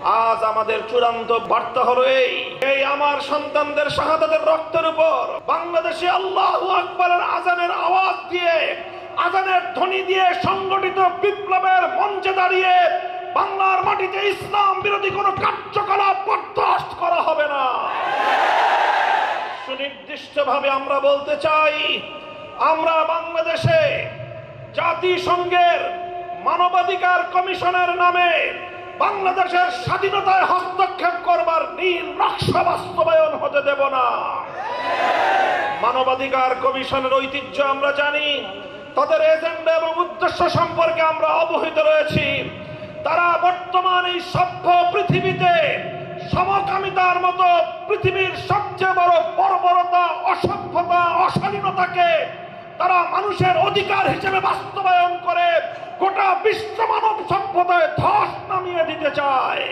আজ আমাদের চূড়ান্ত বার্তা হলো এই আমার সন্তানদের শাহাদাতের রক্তের উপর বাংলাদেশে আল্লাহু আকবারের আজানের আওয়াজ দিয়ে, আজানের ধ্বনি দিয়ে সংগঠিত বিপ্লবের মঞ্চে দাঁড়িয়ে বাংলার মাটিতে ইসলাম বিরোধী কোনো কার্যকলাপ বরদাস্ত করা হবে না। সুনির্দিষ্টভাবে আমরা বলতে চাই, আমরা বাংলাদেশে জাতিসংঘের মানবাধিকার কমিশনের নামে বাংলাদেশের স্বাধীনতায় হস্তক্ষেপ করবার নীল নকশা বাস্তবায়ন হতে দেব না। মানবাধিকার কমিশনের ঐতিহ্য আমরা জানি, তাদের এজেন্ডা এবং উদ্দেশ্য সম্পর্কে আমরা অবহিত রয়েছি। তারা বর্তমান এই সভ্য পৃথিবীতে সমকামিতার মতো পৃথিবীর সবচেয়ে বড় বর্বরতা, অসভ্যতা, অশালীনতাকে তারা মানুষের অধিকার হিসেবে বাস্তবায়ন করে গোটা বিশ্ব মানব সভ্যতায় ধস নামিয়ে দিতে চায়।